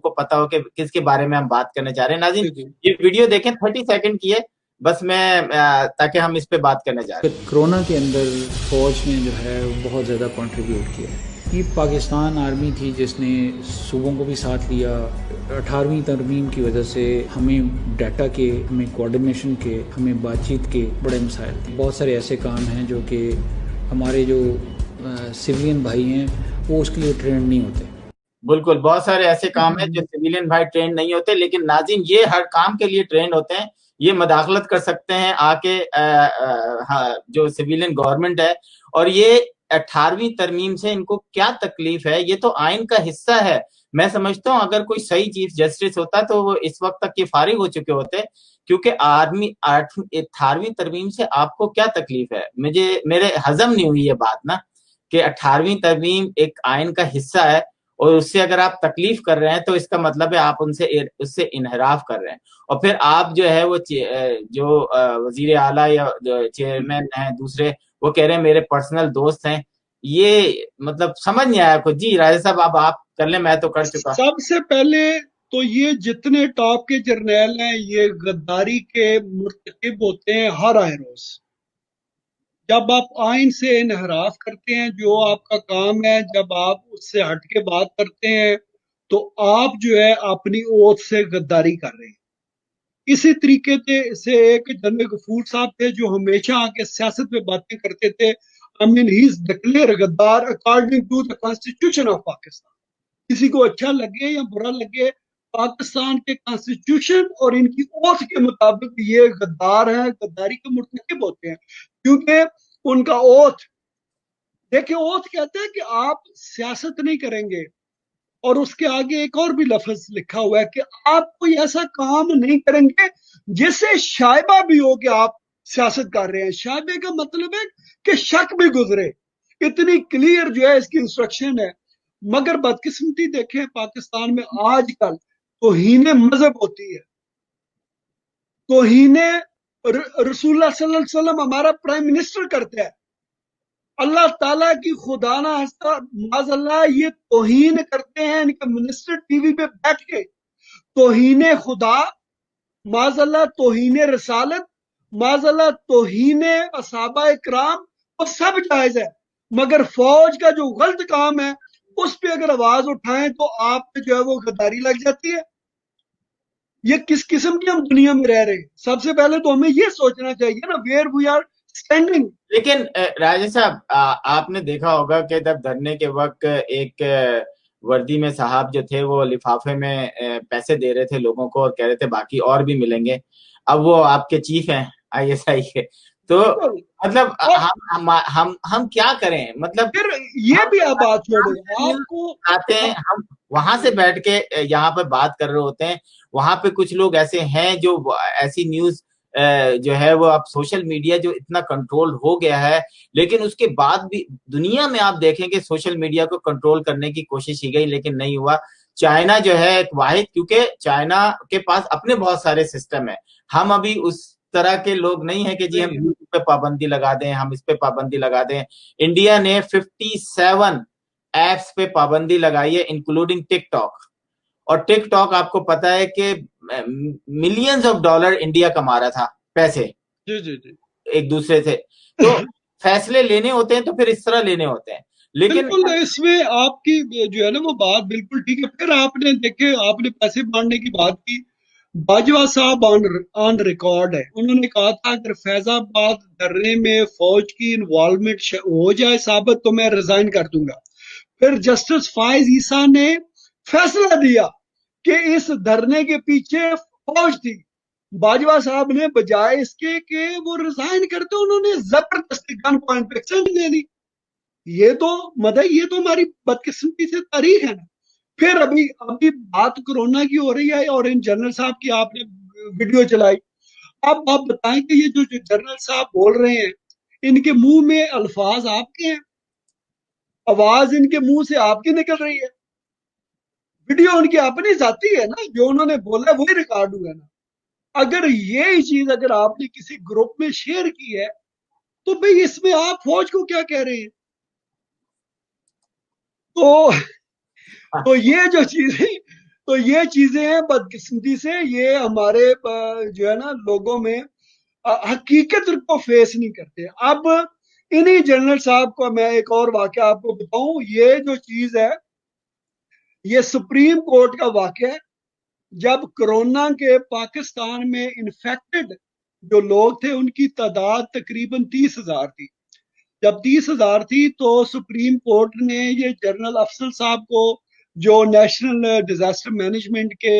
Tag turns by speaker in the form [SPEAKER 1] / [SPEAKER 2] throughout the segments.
[SPEAKER 1] کو پتا ہو کہ کس کے بارے میں ہم بات کرنے جا رہے ہیں. ناظرین
[SPEAKER 2] جی
[SPEAKER 1] یہ ویڈیو دیکھیں 30 سیکنڈ کی ہے بس میں تاکہ ہم اس پہ بات کرنے جا رہے ہیں.
[SPEAKER 3] کرونا کے اندر فوج نے جو ہے بہت زیادہ کنٹریبیوٹ کیا ہے. یہ پاکستان آرمی تھی جس نے صوبوں کو بھی ساتھ لیا. 18ویں ترمیم کی وجہ سے ہمیں ڈیٹا کے، ہمیں کوارڈینیشن کے، ہمیں بات چیت کے بڑے مسائل تھے. بہت سارے ایسے کام ہیں جو کہ ہمارے جو سویلین بھائی ہیں وہ اس کے لیے ٹرینڈ نہیں ہوتے.
[SPEAKER 1] بالکل بہت سارے ایسے کام ہیں جو سویلین بھائی ٹرینڈ نہیں ہوتے، لیکن ناظرین یہ ہر کام کے لیے ٹرینڈ ہوتے ہیں. یہ مداخلت کر سکتے ہیں آ کے جو سویلین گورنمنٹ ہے. اور یہ 18ویں ترمیم سے ان کو کیا تکلیف ہے؟ یہ تو آئین کا حصہ ہے. میں سمجھتا ہوں اگر کوئی صحیح چیف جسٹس ہوتا تو وہ اس وقت تک یہ فارغ ہو چکے ہوتے، کیونکہ 18ویں ترمیم سے آپ کو کیا تکلیف ہے؟ میرے ہضم نہیں ہوئی یہ بات نا کہ 18ویں ترمیم ایک آئین کا حصہ ہے اور اس سے اگر آپ تکلیف کر رہے ہیں تو اس کا مطلب ہے آپ اس سے انحراف کر رہے ہیں. اور پھر آپ جو ہے وہ جو وزیر اعلیٰ یا چیئرمین ہیں دوسرے وہ کہہ رہے ہیں میرے پرسنل دوست ہیں. یہ مطلب سمجھ نہیں آیا کچھ. جی راجہ صاحب اب آپ کر لیں، میں تو کر چکا.
[SPEAKER 2] سب سے پہلے تو یہ جتنے ٹاپ کے جرنیل ہیں یہ غداری کے مرتکب ہوتے ہیں ہر آئے روز. جب آپ آئین سے انحراف کرتے ہیں، جو آپ کا کام ہے، جب آپ اس سے ہٹ کے بات کرتے ہیں تو آپ جو ہے اپنی اوتھ سے غداری کر رہے ہیں. اسی طریقے سے ایک جنرل غفور صاحب تھے جو ہمیشہ آ کے سیاست میں باتیں کرتے تھے. ہی از ڈکلیئر غدار according to the constitution of Pakistan. کسی کو اچھا لگے یا برا لگے، پاکستان کے کانسٹیٹیوشن اور ان کی اوتھ کے مطابق یہ غدار ہیں، غداری کے مرتکب ہوتے ہیں. کیونکہ ان کا اوتھ، دیکھیں اوتھ کہتے ہیں کہ آپ سیاست نہیں کریں گے، اور اس کے آگے ایک اور بھی لفظ لکھا ہوا ہے کہ آپ کوئی ایسا کام نہیں کریں گے جس سے شائبہ بھی ہو کہ آپ سیاست کر رہے ہیں. شائبے کا مطلب ہے کہ شک بھی گزرے. اتنی کلیئر جو ہے اس کی انسٹرکشن ہے. مگر بدقسمتی دیکھیں پاکستان میں آج کل توہین مذہب ہوتی ہے، توہین رسول اللہ صلی اللہ علیہ وسلم ہمارا پرائم منسٹر کرتا ہے. اللہ تعالیٰ کی خدا نہ ہستا معاذ اللہ یہ توہین کرتے ہیں ان کے منسٹر ٹی وی پہ بیٹھ کے. توہین خدا معاذ اللہ، توہین رسالت معاذ اللہ، توہین اصحابہ اکرام، وہ سب جائز ہے. مگر فوج کا جو غلط کام ہے اس پہ اگر آواز اٹھائیں تو آپ پہ جو ہے وہ غداری لگ جاتی ہے. یہ کس قسم کی ہم دنیا میں رہ رہے ہیں؟ سب سے پہلے تو ہمیں یہ سوچنا چاہیے نا ویئر وی آر اسٹینڈنگ.
[SPEAKER 1] لیکن راجہ صاحب آپ نے دیکھا ہوگا کہ جب دھرنے کے وقت ایک وردی میں صاحب جو تھے وہ لفافے میں پیسے دے رہے تھے لوگوں کو اور کہہ رہے تھے باقی اور بھی ملیں گے. اب وہ آپ کے چیف ہیں ISI کے، تو مطلب ہم کیا کریں؟ مطلب
[SPEAKER 2] پھر یہ بھی آپ بات چھوڑیں، آپ کو
[SPEAKER 1] آتے ہیں ہم وہاں سے بیٹھ کے یہاں پہ بات کر رہے ہوتے ہیں. وہاں پہ کچھ لوگ ایسے ہیں جو ایسی نیوز جو ہے وہ اب سوشل میڈیا جو اتنا کنٹرول ہو گیا ہے، لیکن اس کے بعد بھی دنیا میں آپ دیکھیں کہ سوشل میڈیا کو کنٹرول کرنے کی کوشش کی گئی لیکن نہیں ہوا. چائنا جو ہے ایک واحد، کیونکہ چائنا کے پاس اپنے بہت سارے سسٹم ہیں. ہم ابھی اس طرح کے لوگ نہیں ہیں کہ جی ہم یوٹیوب پہ پابندی لگا دیں، ہم اس پہ پابندی لگا دیں. انڈیا نے 57 ایپس پہ پابندی لگائی ہے انکلوڈنگ ٹک ٹاک. اور ٹک ٹاک آپ کو پتا ہے کہ ملینز آف ڈالر انڈیا کما رہا تھا پیسے
[SPEAKER 2] جی
[SPEAKER 1] ایک دوسرے سے. تو فیصلے لینے ہوتے ہیں تو پھر اس طرح لینے ہوتے ہیں. لیکن
[SPEAKER 2] بالکل اس میں آپ کی جو ہے نا وہ بات بالکل ٹھیک ہے. پھر آپ نے دیکھے، آپ نے پیسے بانٹنے کی بات کی. باجوہ صاحب آن ریکارڈ ہے، انہوں نے کہا تھا اگر فیض آباد دھرنے میں فوج کی انوالومنٹ ہو جائے ثابت تو میں ریزائن کر دوں گا. پھر جسٹس فائز عیسیٰ نے فیصلہ دیا کہ اس دھرنے کے پیچھے فوج تھی. باجوہ صاحب نے بجائے اس کے کہ وہ ریزائن کرتے انہوں نے زبردستی گن پوائنٹ پہ ایکسٹینڈ دے دی. یہ تو یہ تو ہماری بدقسمتی سے تاریخ ہے نا. پھر ابھی بات کورونا کی ہو رہی ہے اور ان جنرل صاحب کی آپ نے ویڈیو چلائی. اب آپ بتائیں کہ یہ جو جنرل صاحب بول رہے ہیں ان کے منہ میں الفاظ آپ کے ہیں، آواز ان کے منہ سے آپ کی نکل رہی ہے، ویڈیو ان کی اپنی ذاتی ہے نا، جو انہوں نے بولا وہی ریکارڈ ہوا نا. اگر یہی چیز اگر آپ نے کسی گروپ میں شیئر کی ہے تو بھئی اس میں آپ فوج کو کیا کہہ رہے ہیں؟ تو یہ جو چیزیں تو یہ چیزیں ہیں بدقسمتی سے، یہ ہمارے جو ہے نا لوگوں میں حقیقت کو فیس نہیں کرتے۔ اب انہی جنرل صاحب کو میں ایک اور واقعہ آپ کو بتاؤں، یہ جو چیز ہے یہ سپریم کورٹ کا واقعہ ہے۔ جب کرونا کے پاکستان میں انفیکٹڈ جو لوگ تھے ان کی تعداد تقریباً 30,000 تھی، جب 30,000 تھی تو سپریم کورٹ نے یہ جنرل افضل صاحب کو جو نیشنل ڈیزاسٹر مینجمنٹ کے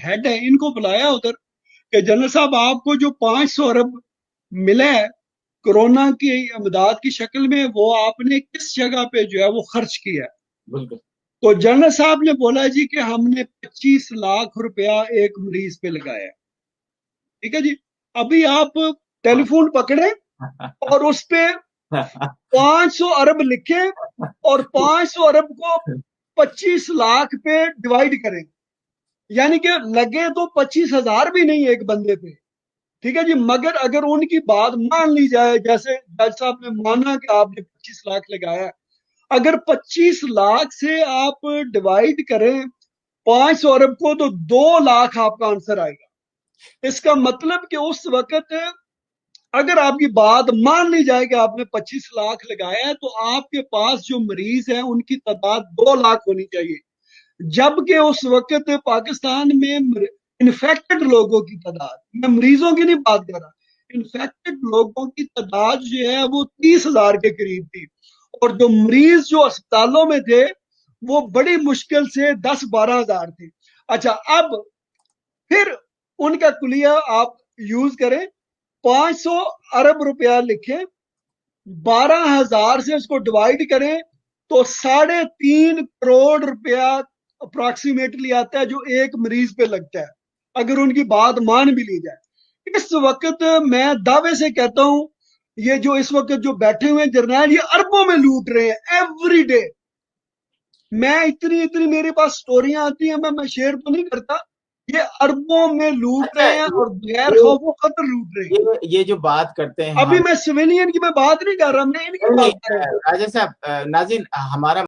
[SPEAKER 2] ہیڈ ہیں ان کو بلایا ادھر کہ جنرل صاحب آپ کو جو 500 ارب ملا ہے کرونا کی امداد کی شکل میں، وہ آپ نے کس جگہ پہ جو ہے وہ خرچ کیا ہے؟
[SPEAKER 1] بالکل۔
[SPEAKER 2] تو جنرل صاحب نے بولا جی کہ ہم نے 25 لاکھ روپیہ ایک مریض پہ لگایا، ٹھیک ہے جی۔ ابھی آپ ٹیلی فون پکڑیں اور اس پہ 500 ارب لکھیں اور 500 ارب کو 25 لاکھ پہ ڈیوائیڈ کریں، یعنی کہ لگے تو 25,000 بھی نہیں ایک بندے پہ، ٹھیک ہے جی۔ مگر اگر ان کی بات مان لی جائے، جیسے جج صاحب نے مانا کہ آپ نے 25 لاکھ لگایا، اگر 25 لاکھ سے آپ ڈیوائیڈ کریں 500 ارب کو تو 2 لاکھ آپ کا آنسر آئے گا۔ اس کا مطلب کہ اس وقت اگر آپ کی بات مان لی جائے کہ آپ نے 25 لاکھ لگایا ہے تو آپ کے پاس جو مریض ہیں ان کی تعداد 2 لاکھ ہونی چاہیے، جبکہ اس وقت پاکستان میں انفیکٹڈ لوگوں کی تعداد، میں مریضوں کی نہیں بات کر رہا، انفیکٹڈ لوگوں کی تعداد جو ہے وہ 30,000 کے قریب تھی، اور جو مریض جو اسپتالوں میں تھے وہ بڑی مشکل سے 10-12 ہزار تھے۔ اچھا، اب پھر ان کا کلیہ آپ یوز کریں، 500 ارب روپیہ لکھیں، 12,000 سے اس کو ڈیوائیڈ کریں تو 3.5 کروڑ روپیہ اپروکسیمیٹلی آتا ہے جو ایک مریض پہ لگتا ہے، اگر ان کی بات مان بھی لی جائے۔ اس وقت میں دعوے سے کہتا ہوں یہ جو اس وقت جو بیٹھے ہوئے جرنیل یہ اربوں میں لوٹ رہے ہیں ایوری ڈے۔ میں اتنی میرے پاس سٹوریاں آتی ہیں، میں شیئر تو نہیں کرتا، یہ اربوں میں لوٹ رہے ہیں اور بغیر خوف و خطر لوٹ رہے ہیں۔
[SPEAKER 1] یہ جو بات کرتے ہیں
[SPEAKER 2] ابھی میں سویلین کی میں بات نہیں کر رہا، میں ان کی بات کر رہا ہوں۔
[SPEAKER 1] راجہ صاحب، ناظرین، ہمارا